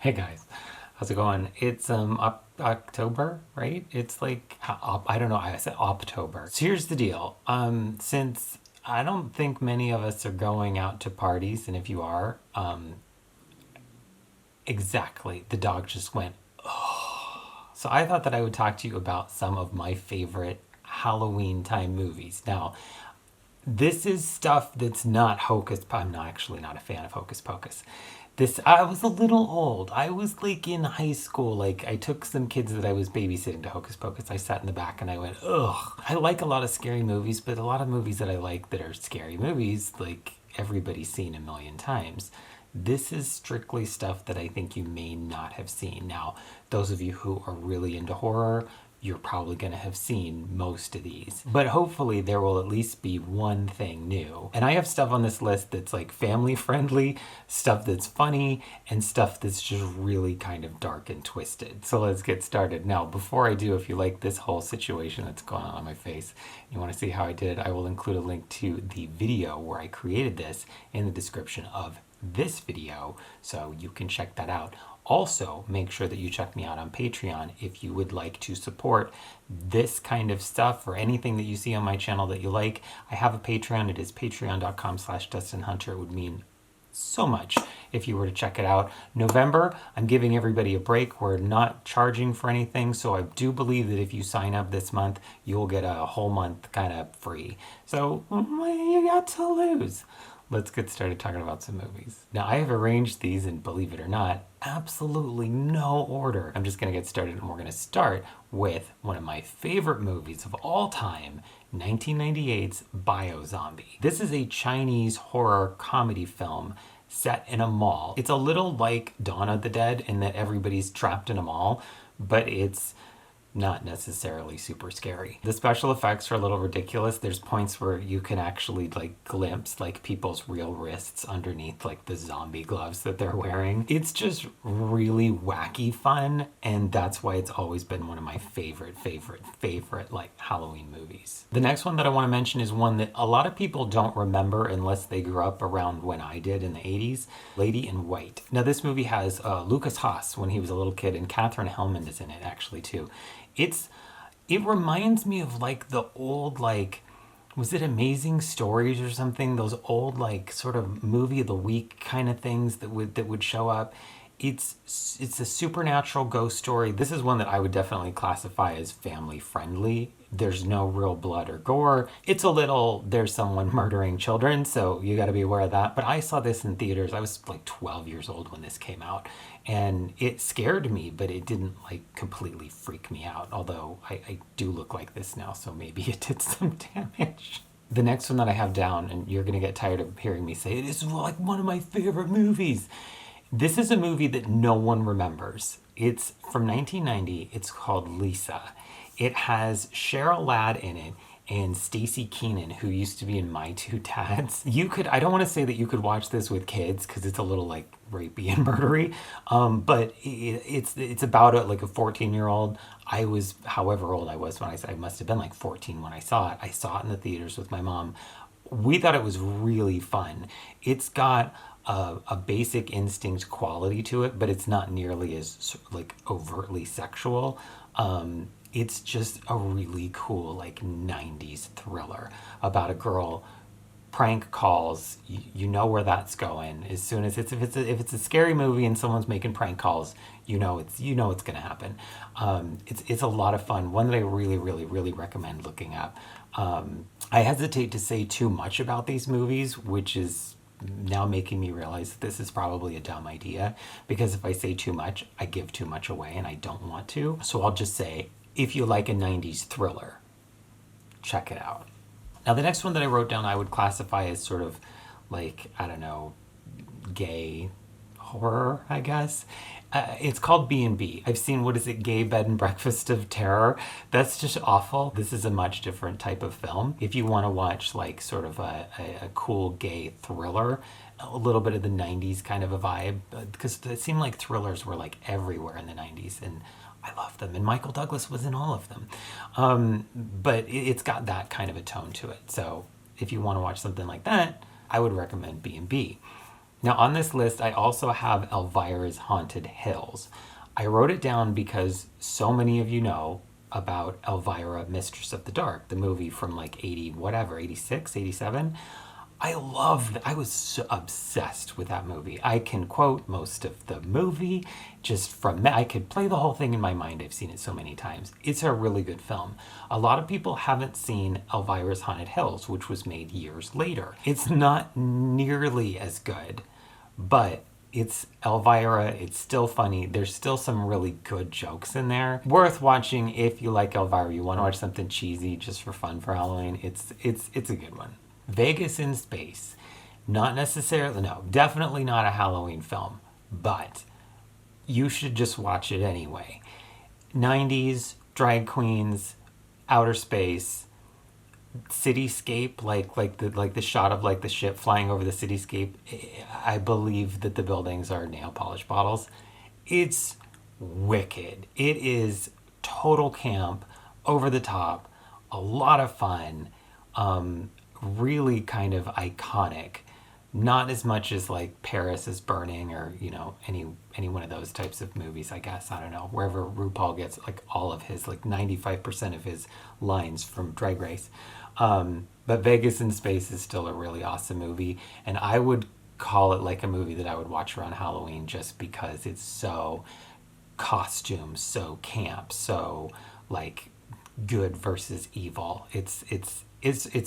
Hey guys, how's it going? It's October, right? It's like I don't know. I said October. So here's the deal. Since I don't think many of us are going out to parties, and if you are, exactly, the dog just went. So I thought that I would talk to you about some of my favorite Halloween time movies. Now, this is stuff that's not hocus. I'm not actually not a fan of Hocus Pocus. This I was a little old. I was like in high school. Like I took some kids that I was babysitting to Hocus Pocus. I sat in the back and I went, ugh. I like a lot of scary movies, but a lot of movies that I like that are scary movies, like everybody's seen a million times. This is strictly stuff that I think you may not have seen. Now, those of you who are really into horror, you're probably going to have seen most of these. But hopefully, there will at least be one thing new. And I have stuff on this list that's like family friendly, stuff that's funny, and stuff that's just really kind of dark and twisted. So let's get started. Now, before I do, if you like this whole situation that's going on my face, you want to see how I did it, I will include a link to the video where I created this in the description of this video, so you can check that out. Also, make sure that you check me out on Patreon if you would like to support this kind of stuff or anything that you see on my channel that you like. I have a Patreon. It is patreon.com/DustinHunter. It would mean so much if you were to check it out. November, I'm giving everybody a break. We're not charging for anything, so I do believe that if you sign up this month, you'll get a whole month kind of free. So you got to lose. Let's get started talking about some movies. Now, I have arranged these, and believe it or not, absolutely no order. I'm just going to get started, and we're going to start with one of my favorite movies of all time, 1998's Biozombie. This is a Chinese horror comedy film set in a mall. It's a little like Dawn of the Dead in that everybody's trapped in a mall, but it's not necessarily super scary. The special effects are a little ridiculous. There's points where you can actually like glimpse like people's real wrists underneath like the zombie gloves that they're wearing. It's just really wacky fun, and that's why it's always been one of my favorite like Halloween movies. The next one that I want to mention is one that a lot of people don't remember unless they grew up around when I did in the 80s, Lady in White. Now this movie has Lucas Haas when he was a little kid, and Katherine Hellman is in it actually too. It's it reminds me of like the old like, was it Amazing Stories or something? Those old like sort of movie of the week kind of things that would show up. It's a supernatural ghost story. This is one that I would definitely classify as family friendly. There's no real blood or gore. It's a little, there's someone murdering children, so you got to be aware of that. But I saw this in theaters. I was like 12 years old when this came out, and it scared me, but it didn't like completely freak me out. Although I do look like this now, so maybe it did some damage. The next one that I have down, and you're going to get tired of hearing me say it, is like one of my favorite movies. This is a movie that no one remembers. It's from 1990. It's called Lisa. It has Cheryl Ladd in it and Stacy Keenan, who used to be in My Two Dads. You could, I don't want to say that you could watch this with kids because it's a little like rapey and murdery, but it's about like a 14-year-old. I was, however old I was when I must have been like 14 when I saw it. I saw it in the theaters with my mom. We thought it was really fun. It's got a basic instinct quality to it, but it's not nearly as like overtly sexual. It's just a really cool like 90s thriller about a girl prank calls. You know where that's going. As soon as if it's a scary movie and someone's making prank calls, you know it's gonna happen. It's a lot of fun. One that I really recommend looking up. I hesitate to say too much about these movies, which is now making me realize that this is probably a dumb idea, because if I say too much, I give too much away and I don't want to. So I'll just say, if you like a 90s thriller, check it out. Now, the next one that I wrote down, I would classify as sort of like, I don't know, gay horror, I guess. It's called B&B. I've seen, what is it, Gay Bed and Breakfast of Terror. That's just awful. This is a much different type of film. If you want to watch like sort of a cool gay thriller, a little bit of the 90s kind of a vibe, because it seemed like thrillers were like everywhere in the 90s, and I love them, and Michael Douglas was in all of them. But it's got that kind of a tone to it. So if you want to watch something like that, I would recommend B&B. Now, on this list, I also have Elvira's Haunted Hills. I wrote it down because so many of you know about Elvira, Mistress of the Dark, the movie from like 80, whatever, 86, 87. I was so obsessed with that movie. I can quote most of the movie just from I could play the whole thing in my mind. I've seen it so many times. It's a really good film. A lot of people haven't seen Elvira's Haunted Hills, which was made years later. It's not nearly as good, but it's Elvira. It's still funny. There's still some really good jokes in there. Worth watching if you like Elvira. You want to watch something cheesy just for fun for Halloween. It's a good one. Vegas in Space. Not necessarily, no, definitely not a Halloween film, but you should just watch it anyway. 90s, drag queens, outer space, cityscape, like the shot of like the ship flying over the cityscape. I believe that the buildings are nail polish bottles. It's wicked. It is total camp, over the top, a lot of fun. Really kind of iconic, not as much as like Paris is Burning or any one of those types of movies. I guess, I don't know, wherever RuPaul gets like all of his, like 95% of his lines from Drag Race. But Vegas in Space is still a really awesome movie, and I would call it like a movie that I would watch around Halloween just because it's so costume, so camp, so like good versus evil. It's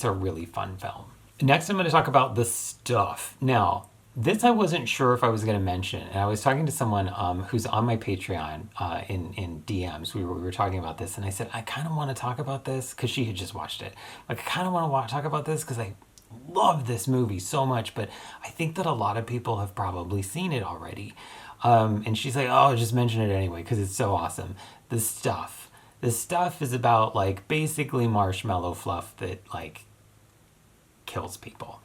a really fun film. Next, I'm going to talk about The Stuff. Now, this I wasn't sure if I was going to mention, and I was talking to someone who's on my Patreon in DMs. We were talking about this, and I said, I kind of want to talk about this, because she had just watched it. Like, I kind of want to talk about this because I love this movie so much, but I think that a lot of people have probably seen it already. And she's like, oh, just mention it anyway, because it's so awesome. The Stuff. The Stuff is about like basically marshmallow fluff that like kills people.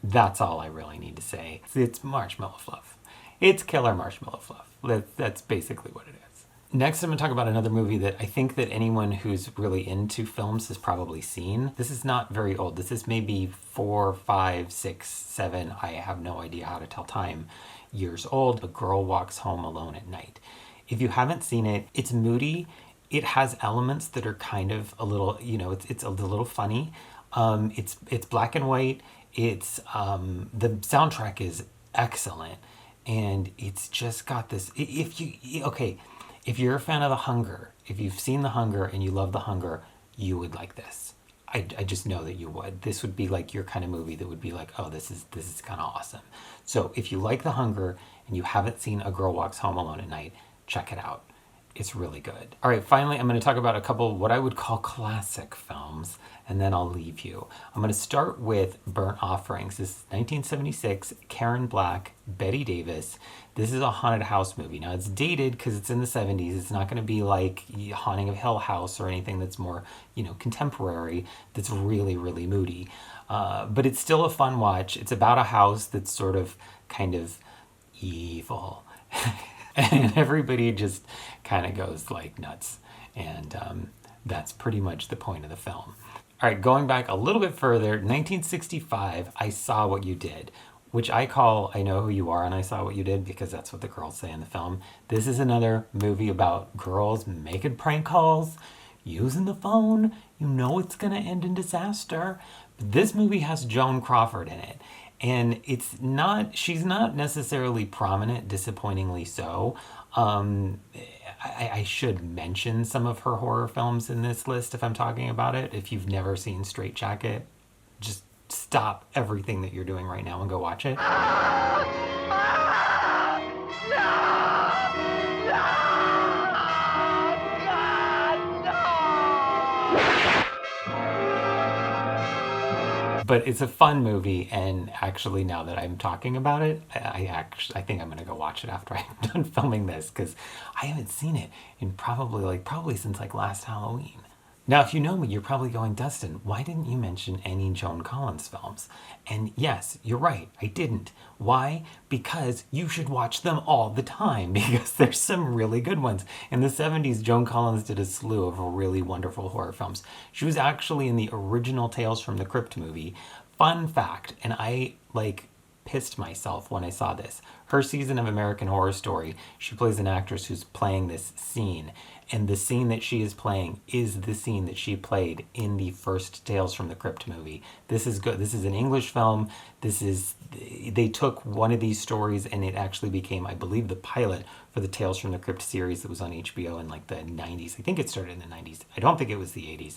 That's all I really need to say. It's marshmallow fluff. It's killer marshmallow fluff. That's basically what it is. Next, I'm going to talk about another movie that I think that anyone who's really into films has probably seen. This is not very old. This is maybe 4, 5, 6, 7. I have no idea how to tell time. Years old. A Girl Walks Home Alone at Night. If you haven't seen it, it's moody. It has elements that are kind of a little, it's a little funny. It's black and white. It's the soundtrack is excellent, and it's just got this. If you're a fan of The Hunger, if you've seen The Hunger and you love The Hunger, you would like this. I just know that you would. This would be like your kind of movie that would be like, oh, this is kind of awesome. So if you like The Hunger and you haven't seen A Girl Walks Home Alone at Night, check it out. It's really good. All right, finally, I'm going to talk about a couple of what I would call classic films, and then I'll leave you. I'm going to start with Burnt Offerings. This is 1976, Karen Black, Bette Davis. This is a haunted house movie. Now, it's dated because it's in the 70s. It's not going to be like Haunting of Hill House or anything that's more, contemporary, that's really, really moody. But it's still a fun watch. It's about a house that's sort of kind of evil. And everybody just kind of goes like nuts. And that's pretty much the point of the film. All right, going back a little bit further, 1965, I Saw What You Did, which I call I Know Who You Are and I Saw What You Did, because that's what the girls say in the film. This is another movie about girls making prank calls, using the phone. You know it's going to end in disaster. But this movie has Joan Crawford in it. And she's not necessarily prominent, disappointingly so. I should mention some of her horror films in this list if I'm talking about it. If you've never seen Straight Jacket, just stop everything that you're doing right now and go watch it. But it's a fun movie, and actually now that I'm talking about it, I think I'm going to go watch it after I'm done filming this, because I haven't seen it in probably since like last Halloween. Now, if you know me, you're probably going, Dustin, why didn't you mention any Joan Collins films? And yes, you're right, I didn't. Why? Because you should watch them all the time, because there's some really good ones. In the 70s, Joan Collins did a slew of really wonderful horror films. She was actually in the original Tales from the Crypt movie. Fun fact, and I pissed myself when I saw this. Her season of American Horror Story, she plays an actress who's playing this scene. And the scene that she is playing is the scene that she played in the first Tales from the Crypt movie. This is good. This is an English film. They took one of these stories and it actually became, I believe, the pilot for the Tales from the Crypt series that was on HBO in like the 90s. I think it started in the 90s. I don't think it was the 80s.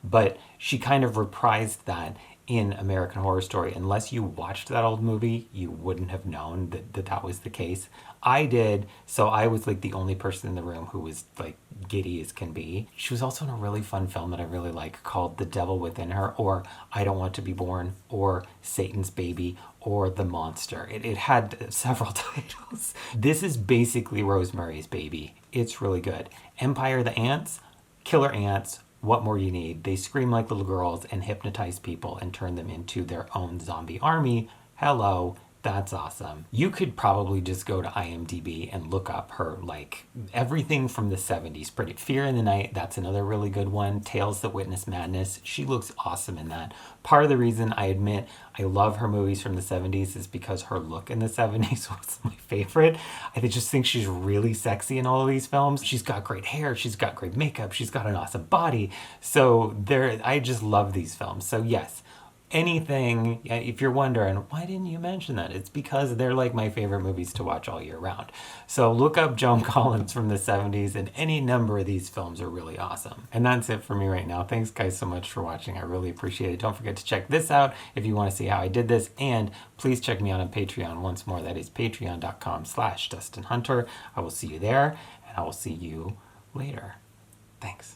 But she kind of reprised that in American Horror Story. Unless you watched that old movie, you wouldn't have known that was the case. I did, so I was like the only person in the room who was like giddy as can be. She was also in a really fun film that I really like called The Devil Within Her, or I Don't Want to Be Born, or Satan's Baby, or The Monster. It had several titles. This is basically Rosemary's Baby. It's really good. Empire the Ants, killer ants. What more you need? They scream like little girls and hypnotize people and turn them into their own zombie army. Hello, that's awesome. You could probably just go to IMDb and look up her, like, everything from the 70s. Pretty Fear in the Night, that's another really good one. Tales That Witness Madness, she looks awesome in that. Part of the reason I admit I love her movies from the 70s is because her look in the 70s was my favorite. I just think she's really sexy in all of these films. She's got great hair, she's got great makeup, she's got an awesome body. So I just love these films. So yes, anything, if you're wondering, why didn't you mention that? It's because they're like my favorite movies to watch all year round. So look up Joan Collins from the 70s, and any number of these films are really awesome. And that's it for me right now. Thanks guys so much for watching. I really appreciate it. Don't forget to check this out if you want to see how I did this, and please check me out on Patreon once more. That is patreon.com/DustinHunter. I will see you there, and I will see you later. Thanks.